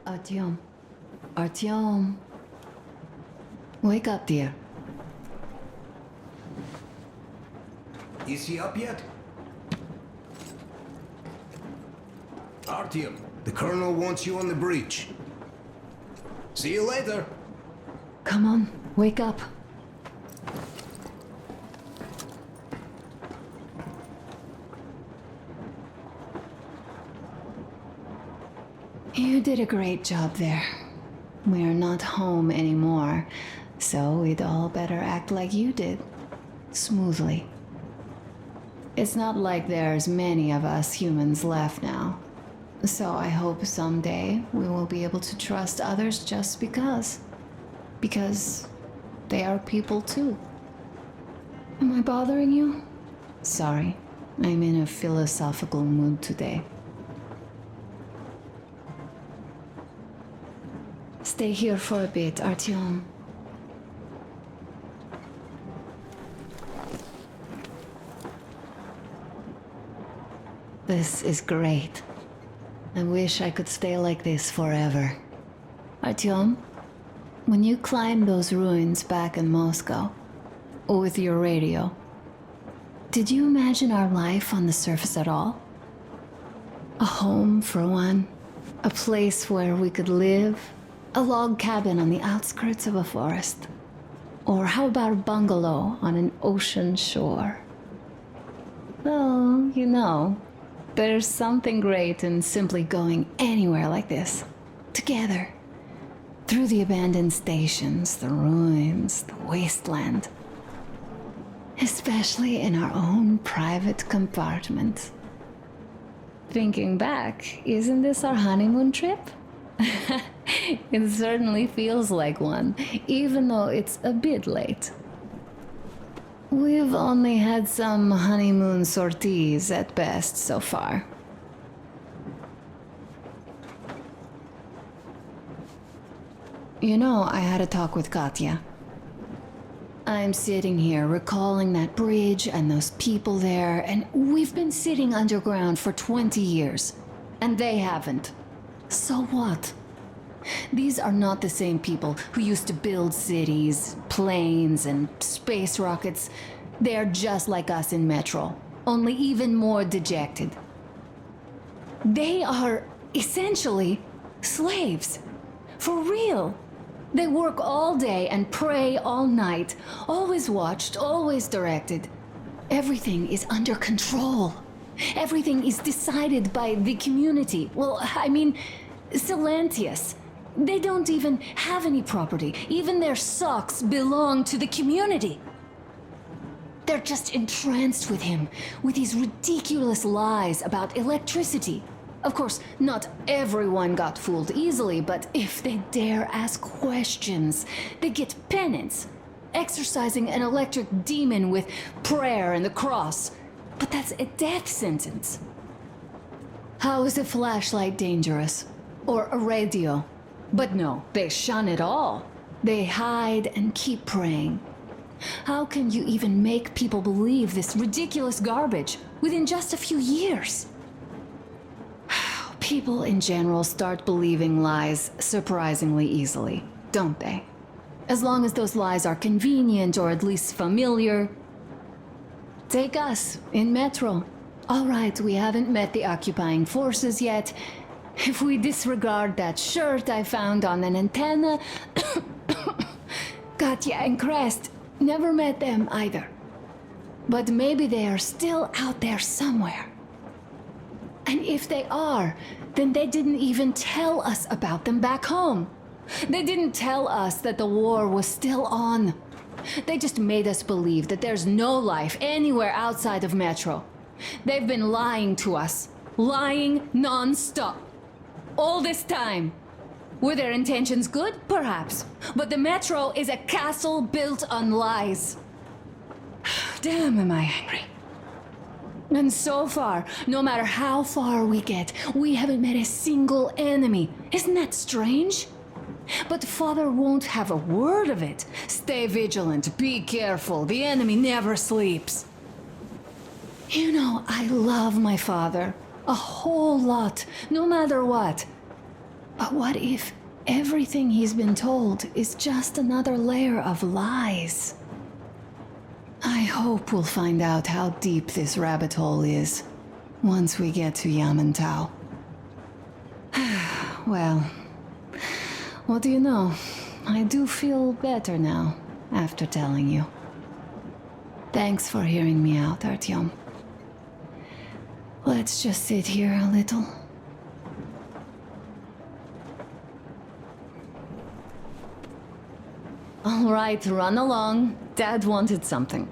Artyom. Artyom. Wake up, dear. Is he up yet? Artyom, the colonel wants you on the breach. See you later. Come on, wake up. You did a great job there. We're not home anymore, so we'd all better act like you did. Smoothly. It's not like there's many of us humans left now. So I hope someday we will be able to trust others just because. Because they are people too. Am I bothering you? Sorry, I'm in a philosophical mood today. Stay here for a bit, Artyom. This is great. I wish I could stay like this forever. Artyom, when you climbed those ruins back in Moscow, with your radio, did you imagine our life on the surface at all? A home, for one. A place where we could live. A log cabin on the outskirts of a forest. Or how about a bungalow on an ocean shore? Well, you know, there's something great in simply going anywhere like this. Together. Through the abandoned stations, the ruins, the wasteland. Especially in our own private compartment. Thinking back, isn't this our honeymoon trip? It certainly feels like one, even though it's a bit late. We've only had some honeymoon sorties at best so far. You know, I had a talk with Katya. I'm sitting here recalling that bridge and those people there, and we've been sitting underground for 20 years, and they haven't. So what? These are not the same people who used to build cities, planes, and space rockets. They are just like us in Metro, only even more dejected. They are essentially slaves. For real. They work all day and pray all night, always watched, always directed. Everything is under control. Everything is decided by the community. Well, I mean, Silantius. They don't even have any property. Even their socks belong to the community. They're just entranced with him, with these ridiculous lies about electricity. Of course, not everyone got fooled easily, but if they dare ask questions, they get penance, exorcising an electric demon with prayer and the cross. But that's a death sentence. How is a flashlight dangerous? Or a radio? But no, they shun it all. They hide and keep praying. How can you even make people believe this ridiculous garbage within just a few years? People in general start believing lies surprisingly easily, don't they? As long as those lies are convenient or at least familiar. Take us, in Metro. All right, we haven't met the occupying forces yet. If we disregard that shirt I found on an antenna... Katya and Crest, never met them either. But maybe they are still out there somewhere. And if they are, then they didn't even tell us about them back home. They didn't tell us that the war was still on. They just made us believe that there's no life anywhere outside of Metro. They've been lying to us. Lying non-stop. All this time. Were their intentions good? Perhaps. But the Metro is a castle built on lies. Damn, am I angry. And so far, no matter how far we get, we haven't met a single enemy. Isn't that strange? But Father won't have a word of it. Stay vigilant, be careful, the enemy never sleeps. You know, I love my father. A whole lot, no matter what. But what if everything he's been told is just another layer of lies? I hope we'll find out how deep this rabbit hole is once we get to Yamantau. Well, what do you know? I do feel better now after telling you. Thanks for hearing me out, Artyom. Let's just sit here a little. All right, run along. Dad wanted something.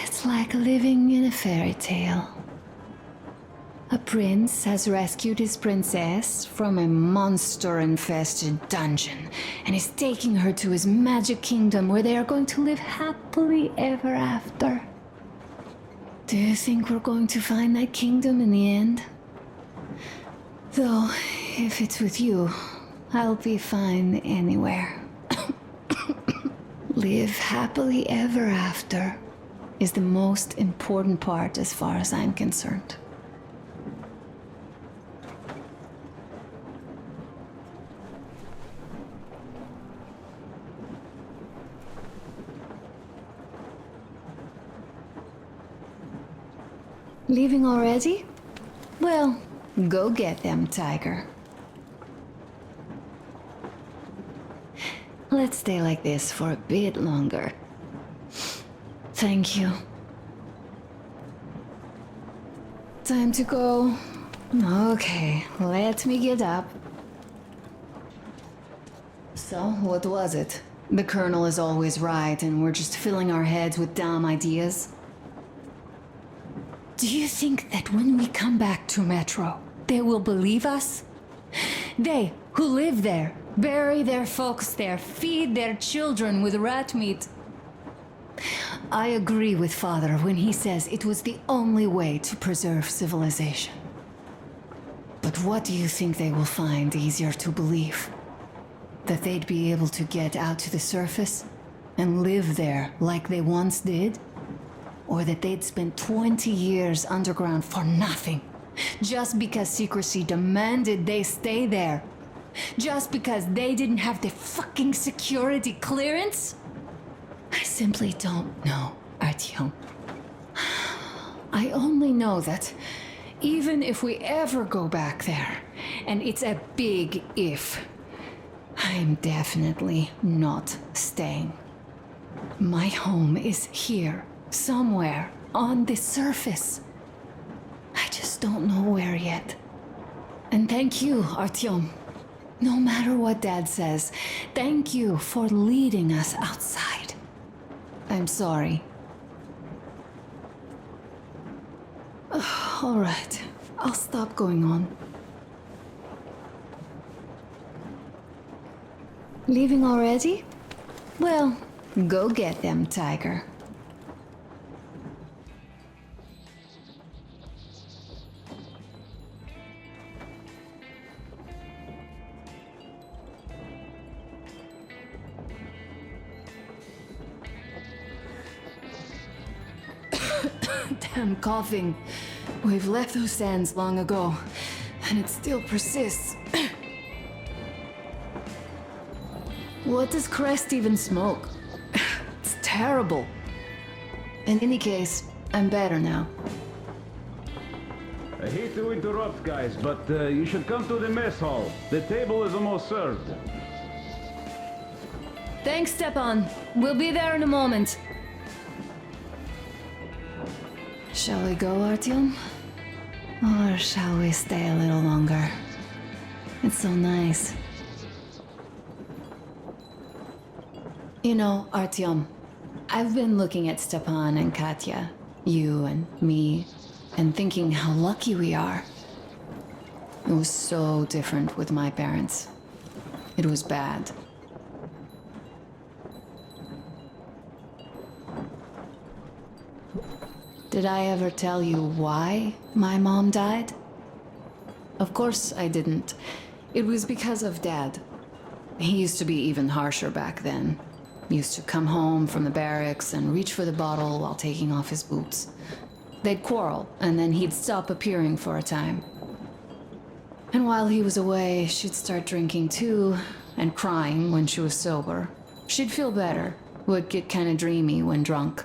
It's like living in a fairy tale. A prince has rescued his princess from a monster-infested dungeon and is taking her to his magic kingdom where they are going to live happily ever after. Do you think we're going to find that kingdom in the end? Though, if it's with you, I'll be fine anywhere. Live happily ever after is the most important part as far as I'm concerned. Leaving already? Well, go get them, Tiger. Let's stay like this for a bit longer. Thank you. Time to go. Okay, let me get up. So, what was it? The Colonel is always right, and we're just filling our heads with dumb ideas? Do you think that when we come back to Metro, they will believe us? They, who live there, bury their folks there, feed their children with rat meat. I agree with Father when he says it was the only way to preserve civilization. But what do you think they will find easier to believe? That they'd be able to get out to the surface and live there like they once did? Or that they'd spent 20 years underground for nothing, just because secrecy demanded they stay there? Just because they didn't have the fucking security clearance? I simply don't know, Artyom. I only know that even if we ever go back there, and it's a big if, I'm definitely not staying. My home is here. Somewhere on the surface. I just don't know where yet. And thank you, Artyom. No matter what Dad says, thank you for leading us outside. I'm sorry. All right, I'll stop going on. Leaving already? Well, go get them, Tiger. Damn coughing. We've left those sands long ago, and it still persists. What does Crest even smoke? It's terrible. In any case, I'm better now. I hate to interrupt, guys, but you should come to the mess hall. The table is almost served. Thanks, Stepan. We'll be there in a moment. Shall we go, Artyom? Or shall we stay a little longer? It's so nice. You know, Artyom, I've been looking at Stepan and Katya, you and me, and thinking how lucky we are. It was so different with my parents. It was bad. Did I ever tell you why my mom died? Of course I didn't. It was because of Dad. He used to be even harsher back then. He used to come home from the barracks and reach for the bottle while taking off his boots. They'd quarrel, and then he'd stop appearing for a time. And while he was away, she'd start drinking too, and crying when she was sober. She'd feel better, would get kinda dreamy when drunk.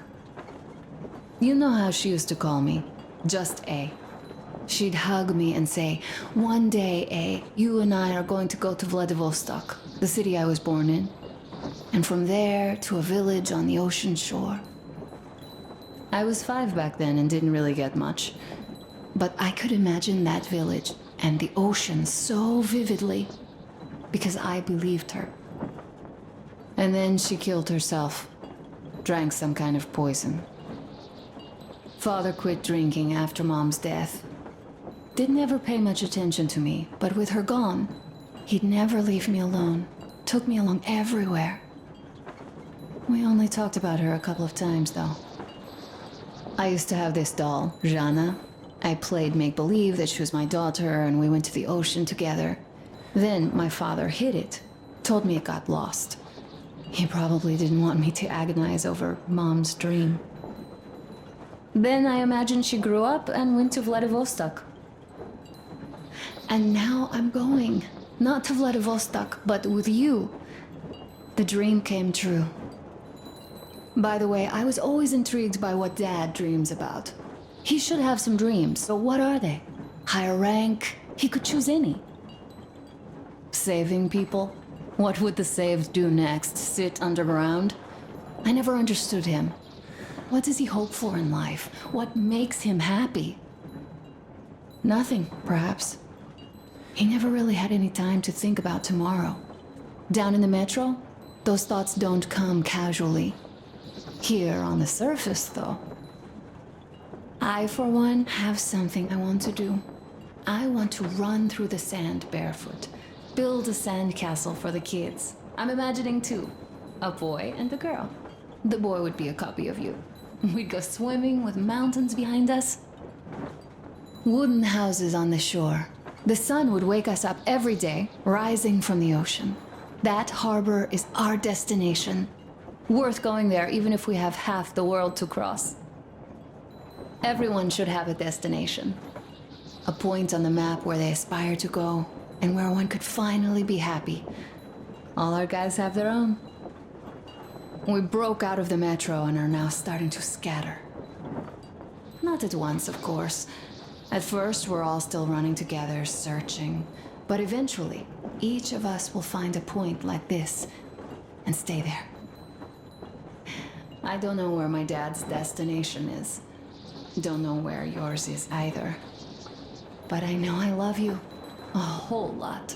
You know how she used to call me? Just A. She'd hug me and say, "One day, A, you and I are going to go to Vladivostok, the city I was born in. And from there to a village on the ocean shore." I was 5 back then and didn't really get much. But I could imagine that village and the ocean so vividly because I believed her. And then she killed herself, drank some kind of poison. Father quit drinking after Mom's death. Didn't ever pay much attention to me, but with her gone, he'd never leave me alone. Took me along everywhere. We only talked about her a couple of times, though. I used to have this doll, Jana. I played make-believe that she was my daughter, and we went to the ocean together. Then my father hid it, told me it got lost. He probably didn't want me to agonize over Mom's dream. Then I imagine she grew up and went to Vladivostok. And now I'm going. Not to Vladivostok, but with you. The dream came true. By the way, I was always intrigued by what Dad dreams about. He should have some dreams, but what are they? Higher rank? He could choose any. Saving people? What would the saved do next? Sit underground? I never understood him. What does he hope for in life? What makes him happy? Nothing, perhaps. He never really had any time to think about tomorrow. Down in the metro, those thoughts don't come casually. Here on the surface, though. I, for one, have something I want to do. I want to run through the sand barefoot. Build a sandcastle for the kids. I'm imagining two. A boy and a girl. The boy would be a copy of you. We'd go swimming with mountains behind us. Wooden houses on the shore. The sun would wake us up every day, rising from the ocean. That harbor is our destination. Worth going there even if we have half the world to cross. Everyone should have a destination. A point on the map where they aspire to go, and where one could finally be happy. All our guys have their own. We broke out of the metro and are now starting to scatter. Not at once, of course. At first, we're all still running together, searching. But eventually, each of us will find a point like this and stay there. I don't know where my dad's destination is. Don't know where yours is either. But I know I love you a whole lot.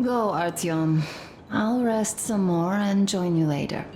Go, Artyom. I'll rest some more and join you later.